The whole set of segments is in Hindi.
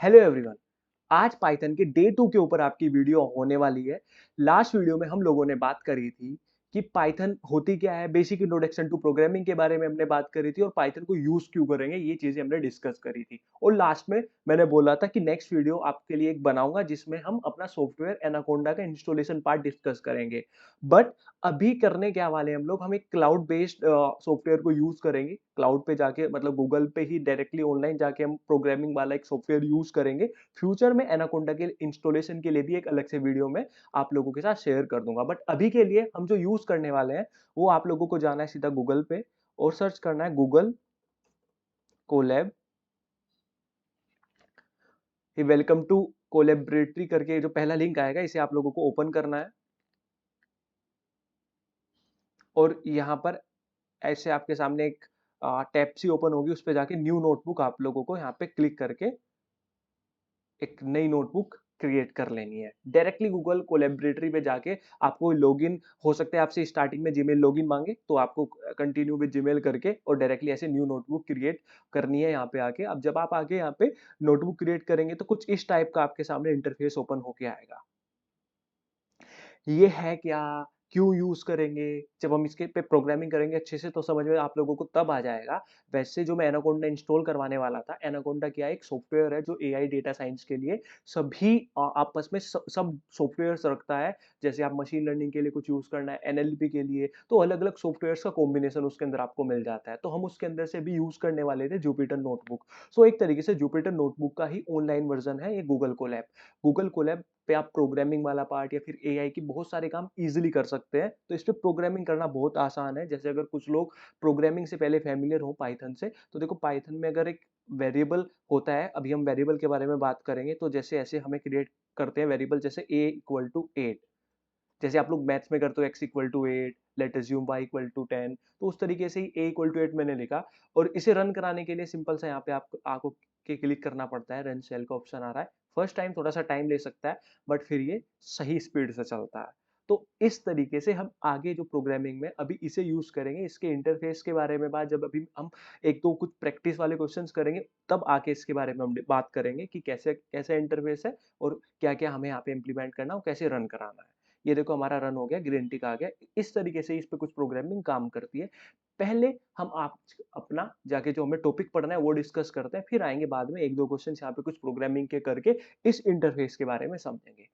Hello everyone. आज पाइथन के डे 2 के ऊपर आपकी वीडियो होने वाली है। लास्ट वीडियो में हम लोगों ने बात करी थी कि पाइथन होती क्या है, बेसिक इंट्रोडक्शन टू प्रोग्रामिंग के बारे में हमने बात करी थी और पाइथन को यूज क्यों करेंगे ये चीजें हमने डिस्कस करी थी। और लास्ट में मैंने बोला था कि नेक्स्ट वीडियो आपके लिए एक बनाऊंगा जिसमें हम अपना सॉफ्टवेयर एनाकोंडा का इंस्टॉलेशन पार्ट डिस्कस करेंगे। बट अभी करने क्या वाले हम लोग, हम एक क्लाउड बेस्ड सॉफ्टवेयर को यूज करेंगे। क्लाउड पे जाके मतलब गूगल पे ही डायरेक्टली ऑनलाइन जाके हम प्रोग्रामिंग वाला एक सॉफ्टवेयर यूज करेंगे। फ्यूचर में एनाकोंडा के इंस्टॉलेशन के लिए भी एक अलग से वीडियो में आप लोगों के साथ शेयर कर दूंगा। बट अभी के लिए हम जो यूज करने वाले हैं वो आप लोगों को जाना है सीधा गूगल पे और सर्च करना है गूगल कोलैब। ये वेलकम टू कोलैबोरेटरी करके जो पहला लिंक आएगा इसे आप लोगों को ओपन करना है और यहाँ पर ऐसे आपके सामने एक टैब सी ओपन होगी, उस पर जाके न्यू नोटबुक आप लोगों को यहाँ पे क्लिक करके एक नई नोटबुक क्रिएट कर लेनी है। डायरेक्टली गूगल कोलैबोरेटरी पे जाके आपको लॉगिन, हो सकता है आपसे स्टार्टिंग में जीमेल लॉगिन मांगे तो आपको कंटिन्यू विद जीमेल करके और डायरेक्टली ऐसे न्यू नोटबुक क्रिएट करनी है यहाँ पे आके। अब जब आप आगे यहाँ पे नोटबुक क्रिएट करेंगे तो कुछ इस टाइप का आपके सामने इंटरफेस ओपन होके आएगा। ये है क्या, क्यों यूज करेंगे, जब हम इसके पे प्रोग्रामिंग करेंगे अच्छे से तो समझ में आप लोगों को तब आ जाएगा। वैसे जो मैं एनाकोंडा इंस्टॉल करवाने वाला था, एनाकोंडा क्या है, एक सॉफ्टवेयर है जो एआई डेटा साइंस के लिए सभी आपस में सब सॉफ्टवेयर्स रखता है। जैसे आप मशीन लर्निंग के लिए कुछ यूज करना है, एनएलपी के लिए, तो अलग अलग सॉफ्टवेयर्स का कॉम्बिनेशन उसके अंदर आपको मिल जाता है। तो हम उसके अंदर से भी यूज करने वाले थे जुपिटर नोटबुक। सो एक तरीके से जुपिटर नोटबुक का ही ऑनलाइन वर्जन है ये गूगल कोलैब। गूगल कोलैब पे आप प्रोग्रामिंग वाला पार्ट या फिर एआई की बहुत सारे काम इजीली कर सकते हैं। तो इस पे प्रोग्रामिंग करना बहुत आसान है। जैसे अगर कुछ लोग प्रोग्रामिंग से पहले फैमिलियर हो पाइथन से, तो देखो पाइथन में अगर एक वेरिएबल होता है, अभी हम वेरिएबल के बारे में बात करेंगे, तो जैसे ऐसे हमें क्रिएट करते हैं वेरिएबल, जैसे a इक्वल टू 8, जैसे आप लोग मैथ्स में करते हो x equal to 8, let assume y equal to 10, तो उस तरीके से ही a इक्वल टू 8 मैंने लिखा। और इसे रन कराने के लिए सिंपल सा यहाँ पे आपको के क्लिक करना पड़ता है, रन सेल का ऑप्शन आ रहा है। फर्स्ट टाइम थोड़ा सा टाइम ले सकता है बट फिर ये सही स्पीड से चलता है। तो इस तरीके से हम आगे जो प्रोग्रामिंग में अभी इसे यूज करेंगे, इसके इंटरफेस के बारे में बात जब अभी हम एक दो कुछ प्रैक्टिस वाले क्वेश्चंस करेंगे तब आके इसके बारे में हम बात करेंगे कि कैसे कैसा इंटरफेस है और क्या क्या हमें यहाँ पे इम्प्लीमेंट करना है और कैसे रन कराना है। ये देखो हमारा रन हो गया, ग्रीन टिक आ गया। इस तरीके से इस पे कुछ प्रोग्रामिंग काम करती है। पहले हम आप अपना जाके जो हमें टॉपिक पढ़ना है वो डिस्कस करते हैं, फिर आएंगे बाद में एक दो क्वेश्चन यहाँ पे कुछ प्रोग्रामिंग के करके इस इंटरफेस के बारे में समझेंगे।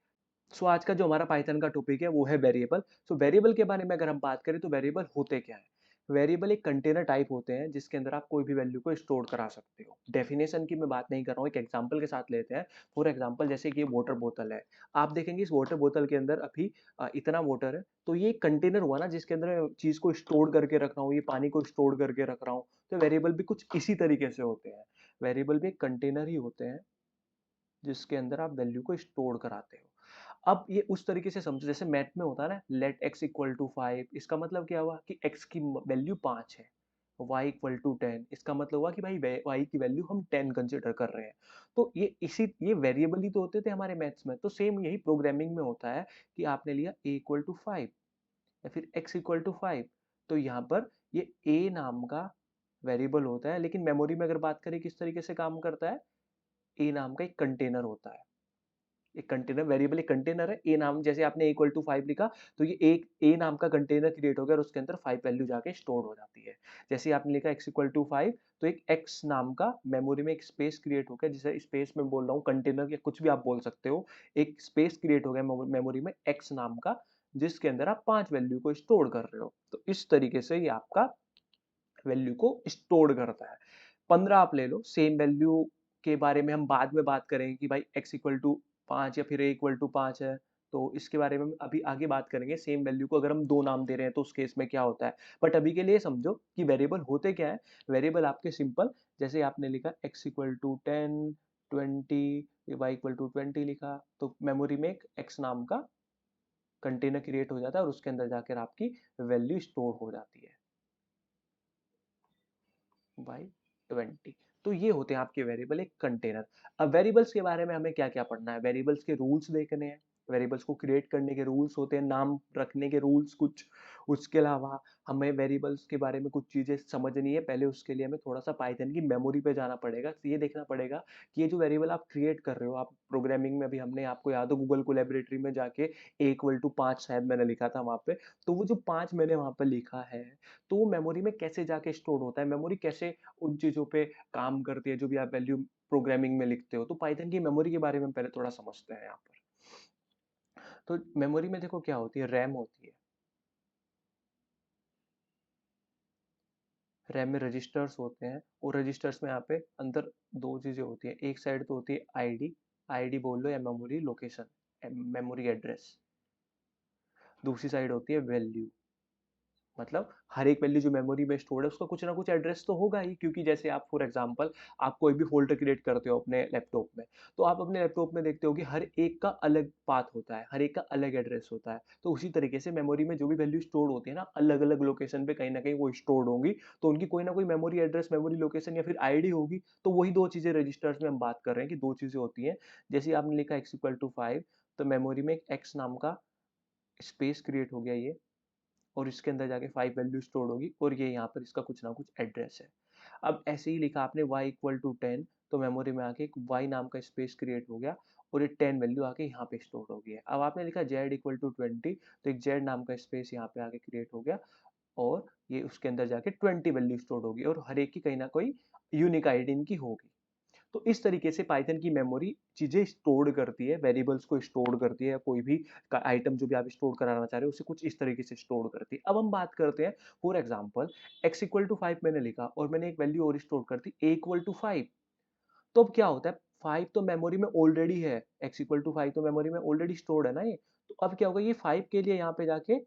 सो आज का जो हमारा पाइथन का टॉपिक है वो है वेरिएबल। सो वेरिएबल के बारे में अगर हम बात करें तो वेरिएबल होते क्या है। वेरिएबल एक कंटेनर टाइप होते हैं जिसके अंदर आप कोई भी वैल्यू को स्टोर करा सकते हो। डेफिनेशन की मैं बात नहीं कर रहा हूँ, एक एग्जांपल के साथ लेते हैं। फॉर एग्जांपल जैसे कि ये वाटर बोतल है, आप देखेंगे इस वाटर बोतल के अंदर अभी इतना वाटर है, तो ये कंटेनर हुआ ना जिसके अंदर मैं चीज को स्टोर करके रख रहा हूँ, ये पानी को स्टोर करके रख रहा हूँ। तो वेरिएबल भी कुछ इसी तरीके से होते हैं। वेरिएबल भी एक कंटेनर ही होते हैं जिसके अंदर आप वैल्यू को स्टोर कराते हो। अब ये उस तरीके से समझो जैसे मैथ में होता है ना, लेट x इक्वल टू 5, इसका मतलब क्या हुआ कि x की वैल्यू 5 है। y इक्वल टू 10, इसका मतलब हुआ कि भाई y की वैल्यू हम 10 कंसिडर कर रहे हैं। तो ये वेरिएबल ही तो होते थे हमारे मैथ्स में। तो सेम यही प्रोग्रामिंग में होता है कि आपने लिया a इक्वल टू 5 या फिर x इक्वल टू 5, तो यहाँ पर ये a नाम का वेरिएबल होता है। लेकिन मेमोरी में अगर बात करें किस तरीके से काम करता है, a नाम का एक कंटेनर होता है। एक कंटेनर वेरिएबल एक कंटेनर है, ए नाम, जैसे आपने इक्वल टू 5 लिखा तो ये एक ए नाम का कंटेनर क्रिएट हो गया और उसके अंदर 5 वैल्यू जाके स्टोर हो जाती है। जैसे आपने लिखा x इक्वल टू 5, तो एक x नाम का मेमोरी में एक स्पेस क्रिएट हो गया, जिसे स्पेस में बोल रहा हूँ, कंटेनर या कुछ भी आप बोल सकते हो। एक स्पेस क्रिएट हो गया मेमोरी में x नाम का, जिसके अंदर आप 5 वैल्यू को स्टोर कर रहे हो। तो इस तरीके से ये आपका वैल्यू को स्टोर करता है। 15 आप ले लो, सेम वैल्यू के बारे में हम बाद में बात करेंगे कि भाई x इक्वल टू 5 या फिर a इक्वल टू 5 है, तो इसके बारे में हम अभी आगे बात करेंगे। सेम वैल्यू को अगर हम दो नाम दे रहे हैं तो उस केस में क्या होता है। बट अभी के लिए समझो कि वेरिएबल होते क्या है। वेरिएबल आपके सिंपल, जैसे आपने लिखा x equal to 10, 20, y equal to 20 लिखा, तो मेमोरी में एक x नाम का कंटेनर क्रिएट हो जाता है और उसके अंदर जाकर आपकी वैल्यू स्टोर हो जाती है बाई 20। तो ये होते हैं आपके वेरिएबल, एक कंटेनर। अब वेरिएबल्स के बारे में हमें क्या क्या पढ़ना है, वेरिएबल्स के रूल्स देखने हैं, वेरिएबल्स को क्रिएट करने के रूल्स होते हैं, नाम रखने के रूल्स कुछ। उसके अलावा हमें वेरिएबल्स के बारे में कुछ चीज़ें समझनी है, पहले उसके लिए हमें थोड़ा-सा पाइथन की मेमोरी पे जाना पड़ेगा। तो ये देखना पड़ेगा कि ये जो वेरिएबल आप क्रिएट कर रहे हो, आप प्रोग्रामिंग में अभी हमने आपको याद हो गूगल कोलैबोरेटरी में जाके a इक्वल टू 5 शायद मैंने लिखा था वहाँ पे। तो वो जो 5 मैंने वहाँ पे लिखा है, तो वो मेमोरी में कैसे जाके स्टोर होता है, मेमोरी कैसे उन चीज़ों पे काम करती है, जो भी आप वैल्यू प्रोग्रामिंग में लिखते हो। तो पाइथन की मेमोरी के बारे में पहले थोड़ा समझते हैं यहाँ पर। तो मेमोरी में देखो क्या होती है, रैम होती है। रैम में रजिस्टर्स होते हैं और रजिस्टर्स में यहाँ पे अंदर 2 चीज़ें होती हैं। एक साइड तो होती है आईडी, आईडी बोल लो या मेमोरी लोकेशन, मेमोरी एड्रेस। दूसरी साइड होती है वैल्यू। मतलब हर एक वैल्यू जो मेमोरी में स्टोर्ड है उसका कुछ ना कुछ एड्रेस तो होगा ही, क्योंकि जैसे आप फॉर एग्जांपल आप कोई भी फोल्डर क्रिएट करते हो अपने लैपटॉप में, तो आप अपने लैपटॉप में देखते हो कि हर एक का अलग पाथ होता है, हर एक का अलग एड्रेस होता है। तो उसी तरीके से मेमोरी में जो भी वैल्यू स्टोर होती है ना, अलग अलग लोकेशन पे कहीं ना कहीं वो स्टोर्ड होंगी। तो उनकी कोई ना कोई मेमोरी एड्रेस, मेमोरी लोकेशन या फिर आईडी होगी। तो वही दो चीजें रजिस्टर्स में हम बात कर रहे हैं कि दो चीजें होती हैं। जैसे आपने लिखा x=5, तो मेमोरी में एक x नाम का स्पेस क्रिएट हो गया ये, और इसके अंदर जाके 5 वैल्यू स्टोर होगी और ये यहाँ पर इसका कुछ ना कुछ एड्रेस है। अब ऐसे ही लिखा आपने y=10, तो मेमोरी में आके एक y नाम का स्पेस क्रिएट हो गया और ये 10 वैल्यू आके यहाँ पे स्टोर हो गई है। अब आपने लिखा z=20, तो एक z नाम का स्पेस यहाँ पे आके क्रिएट हो गया और ये उसके अंदर जाके 20 वैल्यू स्टोर होगी और हर एक की कहीं ना कोई यूनिक आईडी इनकी होगी। तो इस तरीके से पाइथन की मेमोरी चीजें स्टोर करती है, वेरिएबल्स को स्टोर करती है, या कोई भी आइटम जो भी आप स्टोर कराना चाह रहे हो उसे कुछ इस तरीके से स्टोर करती है। अब हम बात करते हैं, फॉर एग्जांपल x=5 मैंने लिखा और मैंने एक वैल्यू और स्टोर कर दी a=5। तो अब क्या होता है, 5 तो मेमोरी में ऑलरेडी है, x=5 तो मेमोरी में ऑलरेडी स्टोर्ड है ना ये। तो अब क्या होगा, ये 5 के लिए यहाँ पे जाके,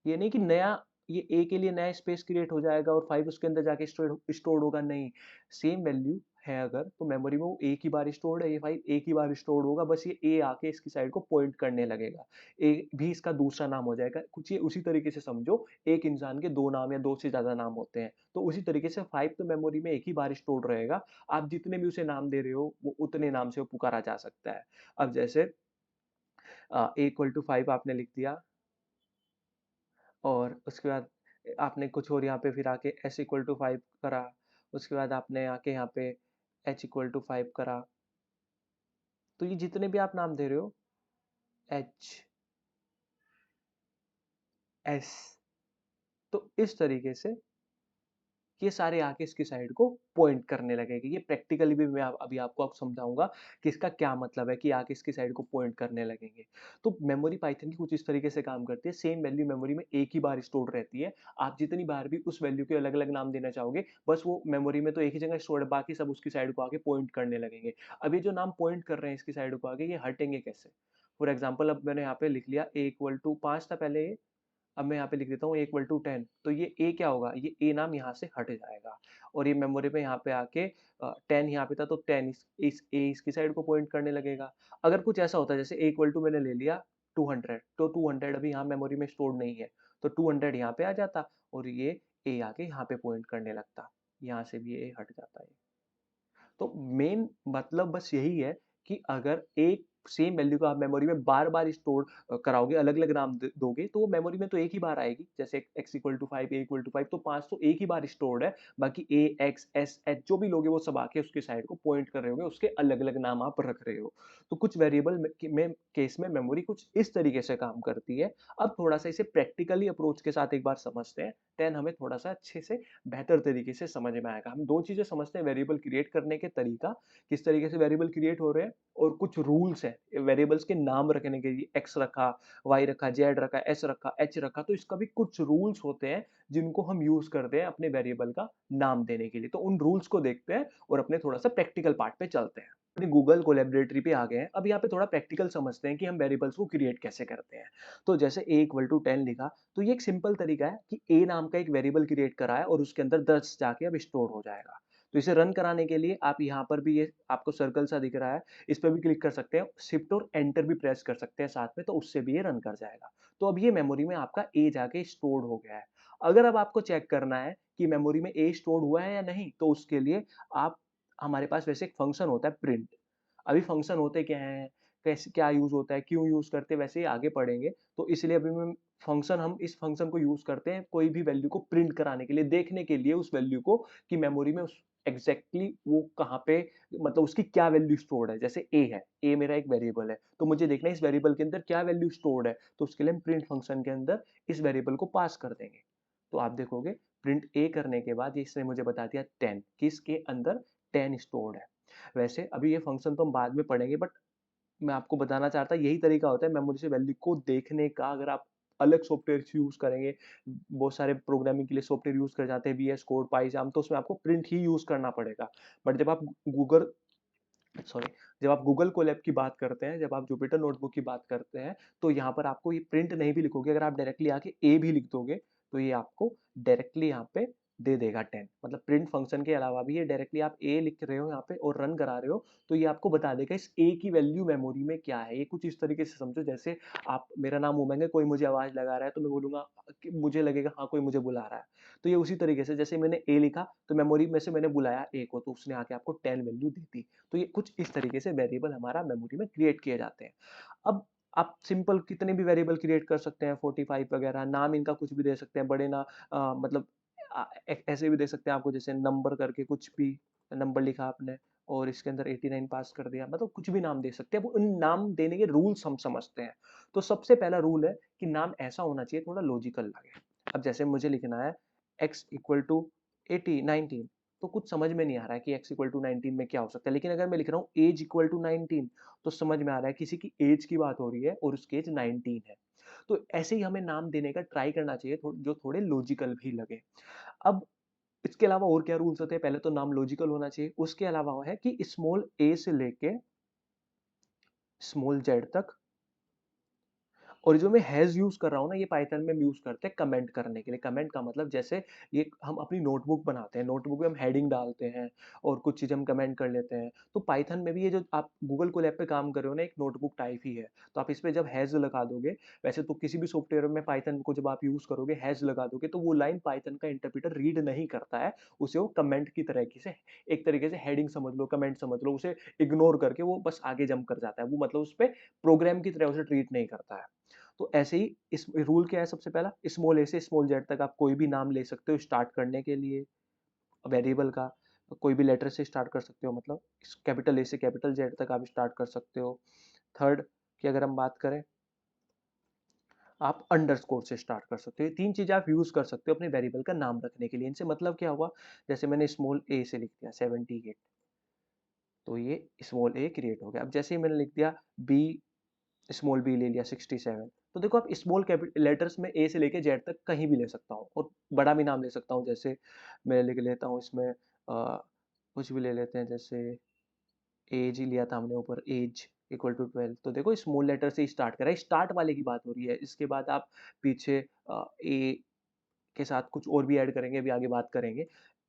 ये नहीं कि नया, ये ए के लिए नया स्पेस क्रिएट हो जाएगा और 5 उसके अंदर जाके स्टोर होगा, नहीं। सेम वैल्यू है अगर, तो मेमोरी में वो एक ही बार स्टोर्ड है, ये 5 एक ही बार स्टोर होगा, बस ये ए आके इसकी साइड को पॉइंट करने लगेगा। ए भी इसका दूसरा नाम हो जाएगा। कुछ ये उसी तरीके से समझो, एक इंसान के दो नाम या दो से ज्यादा नाम होते हैं, तो उसी तरीके से 5 तो मेमोरी में एक ही बार स्टोर्ड रहेगा। आप जितने भी उसे नाम दे रहे हो वो उतने नाम से वो पुकारा जा सकता है। अब जैसे a=5 आपने लिख दिया और उसके बाद आपने कुछ और यहाँ पे फिर आके s=5 करा। उसके बाद आपने आके यहाँ पे h=5 करा। तो ये जितने भी आप नाम दे रहे हो, h, s, तो इस तरीके से ये सारे आके इसकी साइड को पॉइंट करने लगेंगे। ये प्रैक्टिकली भी मैं अभी आपको समझाऊंगा कि इसका क्या मतलब है कि आके इसकी साइड को पॉइंट करने लगेंगे। तो मेमोरी पाइथन की कुछ इस तरीके से काम करती है। सेम वैल्यू मेमोरी में एक ही बार स्टोर रहती है। आप जितनी बार भी उस वैल्यू के अलग अलग नाम देना चाहोगे, बस वो मेमोरी में तो एक ही जगह स्टोर है, बाकी सब उसकी साइड को आके पॉइंट करने लगेंगे। अब ये जो नाम पॉइंट कर रहे हैं इसकी साइड को आगे, ये हटेंगे कैसे? फॉर एग्जाम्पल, अब मैंने यहाँ पे लिख लिया a=5 था पहले ये, अब मैं यहाँ पे लिख देता हूँ a=10, तो ये a क्या होगा, ये a नाम यहाँ से हट जाएगा और ये मेमोरी में यहाँ पे आके 10 यहाँ पे था, तो 10 इस a इसकी साइड को पॉइंट करने लगेगा। अगर कुछ ऐसा होता है जैसे a मैंने ले लिया 200, तो 200 अभी यहाँ मेमोरी में स्टोर नहीं है, तो 200 यहाँ पे आ जाता और ये a आके यहाँ पे पॉइंट करने लगता, यहाँ से भी a हट जाता है। तो मेन मतलब बस यही है कि अगर एक सेम वैल्यू को आप मेमोरी में बार बार स्टोर कराओगे, अलग अलग नाम दोगे, तो वो मेमोरी में तो एक ही बार आएगी। जैसे x=5, a=5, तो 5 तो एक ही बार स्टोर्ड है, बाकी a, x, s, h जो भी लोगे वो सब आके उसके साइड को पॉइंट कर रहे होगे, उसके अलग अलग नाम आप रख रहे हो। तो कुछ वेरिएबल में केस में मेमोरी कुछ इस तरीके से काम करती है। अब थोड़ा सा इसे प्रैक्टिकली अप्रोच के साथ एक बार समझते हैं, देन हमें थोड़ा सा अच्छे से बेहतर तरीके से समझ में आएगा। हम दो चीजें समझते हैं, वेरिएबल क्रिएट करने के तरीका, किस तरीके से वेरिएबल क्रिएट हो रहे हैं, और कुछ रूल्स हैं वेरिएबल्स के नाम रखने के लिए। एक्स रखा, वाई रखा, जेड रखा, एस रखा, एच रखा, तो इसका भी कुछ रूल्स होते हैं जिनको हम यूज करते हैं अपने वेरिएबल का नाम देने के लिए। तो उन रूल्स को देखते हैं और अपने थोड़ा सा प्रैक्टिकल पार्ट पे चलते हैं। अपने गूगल कोलैबोरेटरी पे आ गए हैं। अब यहाँ पे थोड़ा प्रैक्टिकल समझते हैं कि हम वेरिएबल्स को क्रिएट कैसे करते हैं। तो जैसे a=10 लिखा, तो ये एक सिंपल तरीका है कि a नाम का एक वेरिएबल क्रिएट करा है और उसके अंदर 10 जाके अब स्टोर हो जाएगा। तो इसे रन कराने के लिए आप यहाँ पर भी, ये आपको सर्कल सा दिख रहा है, इस पे भी क्लिक कर सकते हैं, शिफ्ट और एंटर भी प्रेस कर सकते हैं साथ में, तो उससे भी ये रन कर जाएगा। तो अब ये मेमोरी में आपका a जाके स्टोर हो गया है। अगर अब आपको चेक करना है कि मेमोरी में a स्टोर हुआ है या नहीं, तो उसके लिए आप, हमारे पास वैसे एक फंक्शन होता है प्रिंट। अभी फंक्शन होते क्या हैं कैसे क्या यूज़ होता है, क्यों यूज़ करते हैं, वैसे ही आगे पढ़ेंगे। तो इसलिए अभी मैं फंक्शन हम इस फंक्शन को यूज़ करते हैं कोई भी वैल्यू को प्रिंट कराने के लिए, देखने के लिए उस वैल्यू को कि मेमोरी में उस एग्ज़ैक्टली वो कहाँ पे मतलब उसकी क्या वैल्यू स्टोर्ड है। जैसे a है, a मेरा एक वेरिएबल है, तो मुझे देखना है इस वेरिएबल के अंदर क्या वैल्यू स्टोर्ड है, तो उसके लिए हम प्रिंट फंक्शन के अंदर इस वेरिएबल को पास कर देंगे। तो आप देखोगे प्रिंट a करने के बाद ये इसने मुझे बता दिया 10 कि इसके अंदर 10 स्टोर्ड है। वैसे अभी ये फंक्शन तो हम बाद में पढ़ेंगे, बट मैं आपको बताना चाहता यही तरीका होता है मेमोरी से वैल्यू को देखने का। अगर आप अलग सॉफ्टवेयर यूज करेंगे, बहुत सारे प्रोग्रामिंग के लिए सॉफ्टवेयर यूज कर जाते हैं, वीएस कोड, पाइजाम, तो उसमें आपको प्रिंट ही यूज करना पड़ेगा। बट जब आप गूगल सॉरी जब आप गूगल कोलैब की बात करते हैं, जब आप जुपिटर नोटबुक की बात करते हैं, तो यहाँ पर आपको ये प्रिंट नहीं भी लिखोगे, अगर आप डायरेक्टली आके ए भी लिख दोगे तो ये आपको डायरेक्टली यहाँ पे दे देगा 10। मतलब प्रिंट फंक्शन के अलावा भी ये डायरेक्टली आप ए लिख रहे हो यहाँ पे और रन करा रहे हो, तो ये आपको बता देगा इस ए की वैल्यू मेमोरी में क्या है। ये कुछ इस तरीके से समझो, जैसे आप मेरा नाम उमंग है, कोई मुझे आवाज लगा रहा है तो मैं बोलूंगा कि मुझे लगेगा हाँ कोई मुझे बुला रहा है। तो ये उसी तरीके से जैसे मैंने ए लिखा तो मेमोरी में से मैंने बुलाया ए को, तो उसने आके आपको 10 वैल्यू दी थी। तो ये कुछ इस तरीके से वेरिएबल हमारा मेमोरी में क्रिएट किए जाते हैं। अब आप सिंपल कितने भी वेरिएबल क्रिएट कर सकते हैं, 45 वगैरह, नाम इनका कुछ भी दे सकते हैं, बड़े ना मतलब ऐसे भी दे सकते हैं आपको, जैसे नंबर करके कुछ भी नंबर लिखा आपने और इसके अंदर 89 पास कर दिया, मतलब कुछ भी नाम दे सकते हैं। वो उन नाम देने के रूल्स हम समझते हैं। तो सबसे पहला रूल है कि नाम ऐसा होना चाहिए थोड़ा लॉजिकल लगे। अब जैसे मुझे लिखना है x इक्वल टू 80 19, तो कुछ समझ में नहीं आ रहा है कि x इक्वल टू 19 में क्या हो सकता है। लेकिन अगर मैं लिख रहा हूँ एज इक्वल टू 19, तो समझ में आ रहा है किसी की एज की बात हो रही है और उसकी एज 19 है। तो ऐसे ही हमें नाम देने का ट्राई करना चाहिए जो थोड़े लॉजिकल भी लगे। अब इसके अलावा और क्या रूल्स होते हैं, पहले तो नाम लॉजिकल होना चाहिए, उसके अलावा है कि स्मॉल ए से लेके स्मॉल जेड तक। और जो मैं हैज़ यूज़ कर रहा हूँ ना, ये पाइथन में हम यूज़ करते हैं कमेंट करने के लिए। कमेंट का मतलब जैसे ये हम अपनी नोटबुक बनाते हैं, नोटबुक में हम हेडिंग डालते हैं और कुछ चीज़ हम कमेंट कर लेते हैं। तो पाइथन में भी ये जो आप गूगल कोलैब पे काम कर रहे हो ना, एक नोटबुक टाइप ही है। तो आप इस पे जब हैज़ लगा दोगे, वैसे तो किसी भी सॉफ्टवेयर में पाइथन को जब आप यूज़ करोगे, हैज़ लगा दोगे, तो वो लाइन पाइथन का इंटरप्रेटर रीड नहीं करता है। उसे वो कमेंट की तरीके से, एक तरीके से हेडिंग समझ लो, कमेंट समझ लो, उसे इग्नोर करके वो बस आगे जंप कर जाता है। वो मतलब उस पे प्रोग्राम की तरह उसे ट्रीट नहीं करता है। तो ऐसे ही इस रूल क्या है, सबसे पहला स्मॉल ए से स्मॉल जेड तक आप कोई भी नाम ले सकते हो स्टार्ट करने के लिए वेरिएबल का। कोई भी लेटर से स्टार्ट कर सकते हो, मतलब कैपिटल ए से कैपिटल जेड तक आप स्टार्ट कर सकते हो। थर्ड की अगर हम बात करें, आप अंडरस्कोर से स्टार्ट कर सकते हो। ये तीन चीजें आप यूज कर सकते हो अपने वेरिएबल का नाम रखने के लिए। इनसे मतलब क्या हुआ, जैसे मैंने स्मॉल ए से लिख दिया 78, तो ये स्मॉल ए क्रिएट हो गया। अब जैसे ही मैंने लिख दिया बी, स्मॉल बी ले लिया 67, तो देखो आप स्मॉल कैपिटल लेटर्स में ए से लेके जेड तक कहीं भी ले सकता हूँ और बड़ा भी नाम ले सकता हूँ। जैसे मैं लिख लेता हूँ इसमें कुछ भी ले लेते हैं, जैसे एज ही लिया था हमने ऊपर, एज इक्वल टू 12, तो देखो स्मॉल लेटर से स्टार्ट करा है, स्टार्ट वाले की बात हो रही है। इसके बाद आप पीछे ए के साथ कुछ और भी ऐड करेंगे, अभी आगे बात करेंगे।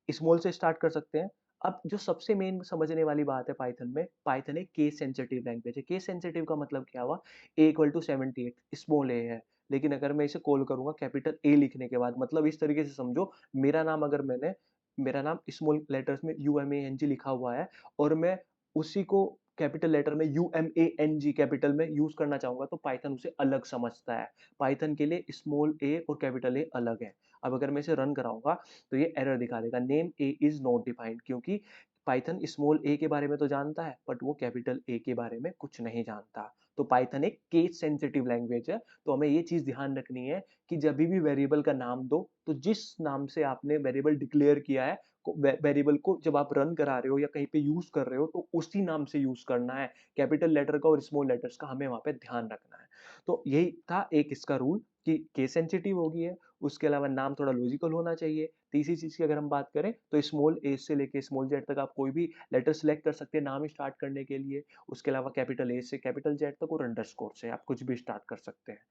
स्मॉल से स्टार्ट कर सकते हैं। अब जो सबसे मेन समझने वाली बात है पाइथन में, पाइथन एक केस सेंसिटिव लैंग्वेज है। केस सेंसिटिव का मतलब क्या हुआ, ए इक्वल टू 78 स्मॉल ए है, लेकिन अगर मैं इसे कॉल करूंगा कैपिटल ए लिखने के बाद, मतलब इस तरीके से समझो, मेरा नाम अगर मैंने मेरा नाम स्मॉल लेटर्स में UMANG लिखा हुआ है और मैं उसी को कैपिटल लेटर में UMANG कैपिटल में यूज करना चाहूंगा, तो पाइथन उसे अलग समझता है। पाइथन के लिए स्मॉल ए और कैपिटल ए अलग है। अब अगर मैं इसे रन कराऊंगा तो ये एरर दिखा देगा, name A is not defined, क्योंकि पाइथन स्मॉल ए के बारे में तो जानता है बट वो कैपिटल ए के बारे में कुछ नहीं जानता। तो पाइथन एक केस सेंसिटिव लैंग्वेज है। तो हमें ये चीज ध्यान रखनी है कि जब भी वेरिएबल का नाम दो, तो जिस नाम से आपने वेरिएबल डिक्लेयर किया है, वेरिएबल को जब आप रन करा रहे हो या कहीं पे यूज कर रहे हो, तो उसी नाम से यूज करना है। कैपिटल लेटर का और स्मॉल लेटर्स का हमें वहां पे ध्यान रखना है। तो यही था एक इसका रूल कि केस सेंसिटिव होगी है। उसके अलावा नाम थोड़ा लॉजिकल होना चाहिए। तीसरी चीज की अगर हम बात करें तो स्मॉल ए से लेके स्मॉल जेड तक आप कोई भी लेटर सिलेक्ट कर सकते हैं नाम स्टार्ट करने के लिए। उसके अलावा कैपिटल ए से कैपिटल जेड तक और अंडरस्कोर से आप कुछ भी स्टार्ट कर सकते हैं।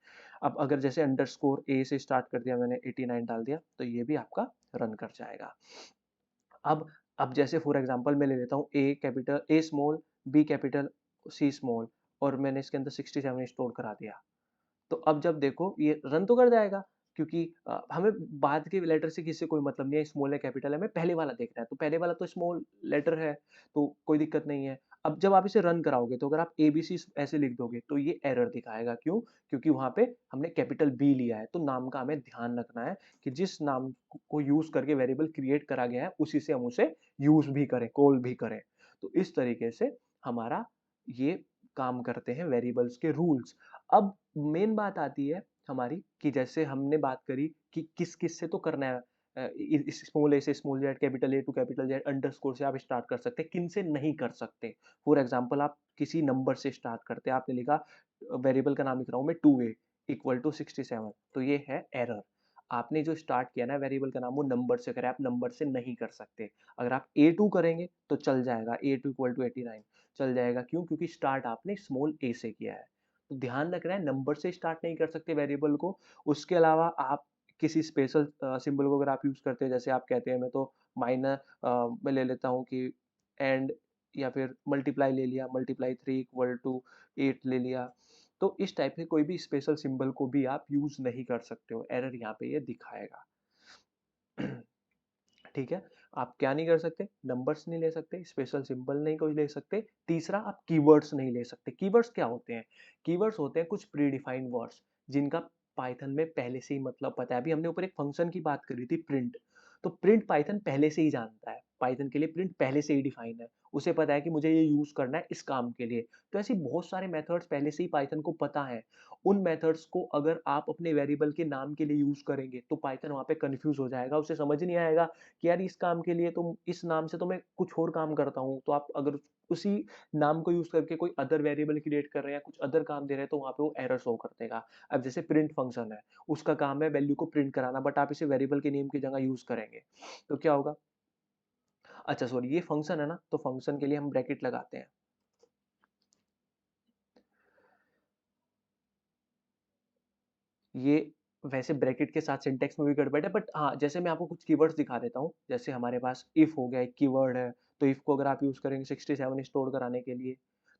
अब अगर जैसे अंडरस्कोर ए से स्टार्ट कर दिया मैंने, 89 डाल दिया, तो ये भी आपका रन कर जाएगा। अब जैसे फॉर एग्जांपल मैं ले लेता हूँ ए कैपिटल, ए small, B capital, C small, और मैंने इसके अंदर 67 स्टोर करा दिया। तो अब जब देखो ये रन तो कर जाएगा, क्योंकि हमें बाद के लेटर से किसी से कोई मतलब नहीं है, स्मॉल है कैपिटल है, हमें पहले वाला देखना है। तो पहले वाला तो स्मॉल लेटर है, तो कोई दिक्कत नहीं है। अब जब आप इसे रन कराओगे तो अगर आप एबीसी ऐसे लिख दोगे तो ये एरर दिखाएगा, क्यों? क्योंकि वहाँ पे हमने कैपिटल बी लिया है, तो नाम का हमें ध्यान रखना है कि जिस नाम को यूज़ करके वेरिएबल क्रिएट करा गया है, उसी से हम उसे यूज़ भी करें, कॉल भी करें। तो इस तरीके से हमारा ये काम करते हैं वेरिएबल्स के रूल्स। अब मेन बात आती है हमारी कि जैसे हमने बात करी कि किस-किस से तो करना है, इस स्मॉल ए से small z, capital A to capital Z, underscore से आप स्टार्ट कर सकते हैं, किन से नहीं कर सकते। फॉर एग्जांपल आप किसी नंबर से स्टार्ट करते हैं, आपने लिखा वेरिएबल का नाम लिख रहा हूँ मैं 2a इक्वल टू 67, तो ये है एरर। आपने जो स्टार्ट किया ना वेरिएबल का नाम वो नंबर से करें, आप नंबर से नहीं कर सकते। अगर आप a2 करेंगे तो चल जाएगा, a2 इक्वल टू 89 चल जाएगा, क्यों? क्योंकि स्टार्ट आपने स्मॉल ए से किया है। तो ध्यान रखना है नंबर से स्टार्ट नहीं कर सकते वेरिएबल को। उसके अलावा आप किसी स्पेशल सिंबल को अगर आप यूज़ करते हैं, जैसे आप कहते हैं मैं तो मैं ले लेता हूँ कि एंड, या फिर मल्टीप्लाई ले लिया, मल्टीप्लाई 3 इक्वल टू 8 ले लिया। तो इस टाइप के कोई भी स्पेशल सिंबल को भी आप यूज़ नहीं कर सकते हो, एरर यहाँ पे ये दिखाएगा। ठीक है? आप क्या नहीं कर सकते? नंबर्स नहीं ले सकते, स्पेशल सिंबल नहीं कोई ले सकते। तीसरा, आप कीवर्ड्स नहीं ले सकते। कीवर्ड्स क्या होते हैं? कीवर्ड्स होते हैं कुछ प्री डिफाइंड वर्ड्स जिनका पाइथन में पहले से ही मतलब पता है। अभी हमने ऊपर एक फंक्शन की बात करी थी प्रिंट, तो प्रिंट पाइथन पहले से ही जानता है। पाइथन के लिए प्रिंट पहले से ही डिफाइन है। उसे पता है कि मुझे ये यूज़ करना है इस काम के लिए। तो ऐसे बहुत सारे मेथड्स पहले से ही पाइथन को पता है। उन मेथड्स को अगर आप अपने वेरिएबल के नाम के लिए यूज़ करेंगे, तो पाइथन वहाँ पे कन्फ्यूज़ हो जाएगा। उसे समझ नहीं आएगा कि यार इस काम के लिए तो इस नाम से तो मैं कुछ और काम करता हूँ, तो आप अगर उसी नाम को यूज़ करके कोई अदर वेरिएबल क्रिएट कर रहे हैं या कुछ अदर काम दे रहे हैं, तो वहाँ पे वो एरर शो कर देगा। अब जैसे प्रिंट फंक्शन है, उसका काम है वैल्यू को प्रिंट कराना, बट आप इसे वेरिएबल के नेम की जगह यूज़ करेंगे, तो क्या होगा? अच्छा सॉरी, ये फंक्शन है ना, तो फंक्शन के लिए हम ब्रैकेट लगाते हैं। ये वैसे ब्रैकेट के साथ सिंटैक्स में भी गड़बड़ है, बट हाँ, जैसे मैं आपको कुछ कीवर्ड्स दिखा देता हूँ। जैसे हमारे पास इफ हो गया, एक कीवर्ड है, तो इफ को अगर आप यूज़ करेंगे 67 स्टोर कराने के लिए,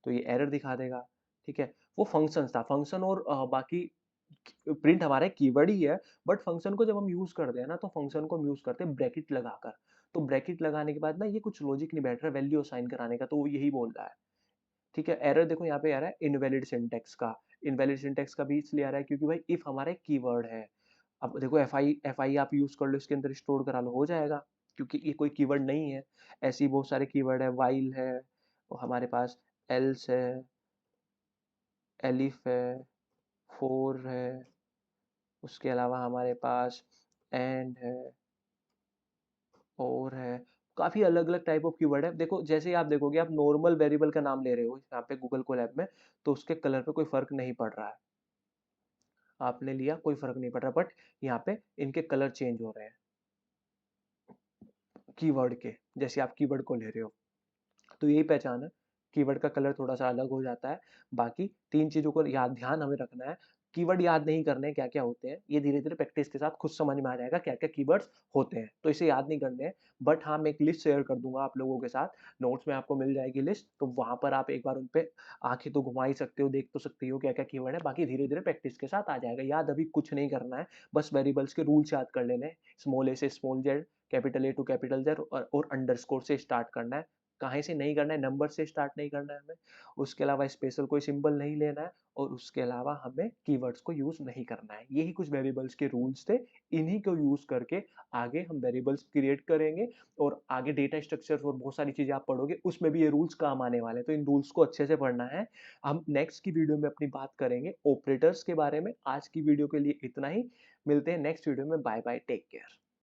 तो ये एरर दिखा देगा, ठीक है? वो फंक्शंस था, फंक्शन और बाकी प्रिंट हमारा एक कीवर्ड ही है, बट फंक्शन को जब हम यूज़ करते हैं ना, तो फंक्शन को हम यूज़ करते हैं ब्रैकेट लगाकर। तो ब्रैकेट लगाने के बाद ना ये कुछ लॉजिक नहीं बैठ रहा वैल्यू असाइन कराने का, तो वो यही बोल रहा है। ठीक है, एरर देखो यहाँ पे आ रहा है इनवैलिड सिंटैक्स का। इनवैलिड सिंटैक्स का भी इसलिए आ रहा है क्योंकि भाई इफ हमारा एक कीवर्ड है। अब देखो एफआई आप यूज़ कर लो, इसके अंदर स्टोर करा लो, हो जाएगा, क्योंकि ये कोई कीवर्ड नहीं है। ऐसे ही बहुत सारे कीवर्ड है, व्हाइल है, और हमारे पास एल्स है, एलिफ है, फोर है, उसके अलावा हमारे पास एंड है, और है। काफ़ी अलग-अलग टाइप ऑफ कीवर्ड है। देखो जैसे ही आप देखोगे, आप नॉर्मल वेरिएबल का नाम ले रहे हो यहाँ पे गूगल कोलैब में, तो उसके कलर पे कोई फ़र्क नहीं पड़ रहा है। आपने लिया कोई फ़र्क नहीं पड़ रहा, बट यहाँ पे इनके कलर चेंज हो रहे हैं कीवर्ड के। जैसे आप कीवर्ड को ले रहे हो, तो यही पहचान है, कीवर्ड का कलर थोड़ा-सा अलग हो जाता है। बाकी 3 चीज़ों को याद ध्यान हमें रखना है। कीवर्ड याद नहीं करने हैं क्या-क्या होते हैं, ये धीरे-धीरे प्रैक्टिस के साथ खुद समझ में आ जाएगा क्या-क्या कीवर्ड्स होते हैं। तो इसे याद नहीं करने हैं, बट हाँ, मैं एक लिस्ट शेयर कर दूँगा आप लोगों के साथ, नोट्स में आपको मिल जाएगी लिस्ट, तो वहाँ पर आप एक बार उन पे आँखें तो घुमा ही सकते हो, देख तो सकते हो क्या-क्या कीवर्ड है, बाकी धीरे-धीरे प्रैक्टिस के साथ आ जाएगा। याद अभी कुछ नहीं करना है, बस वेरिएबल्स के रूल्स याद कर लेने हैं, स्मॉल ए से small z, capital A to capital Z, और अंडरस्कोर से स्टार्ट करना है। कहीं से नहीं करना है, नंबर से स्टार्ट नहीं करना है हमें। उसके अलावा स्पेशल कोई सिंबल नहीं लेना है, और उसके अलावा हमें कीवर्ड्स को यूज़ नहीं करना है। यही कुछ वेरिएबल्स के रूल्स थे। इन्हीं को यूज़ करके आगे हम वेरिएबल्स क्रिएट करेंगे, और आगे डेटा स्ट्रक्चर्स और बहुत सारी चीज़ें आप पढ़ोगे, उसमें भी ये रूल्स काम आने वाले हैं। तो इन रूल्स को अच्छे से पढ़ना है। हम नेक्स्ट की वीडियो में अपनी बात करेंगे ऑपरेटर्स के बारे में। आज की वीडियो के लिए इतना ही। मिलते हैं नेक्स्ट वीडियो में। Bye bye, take care.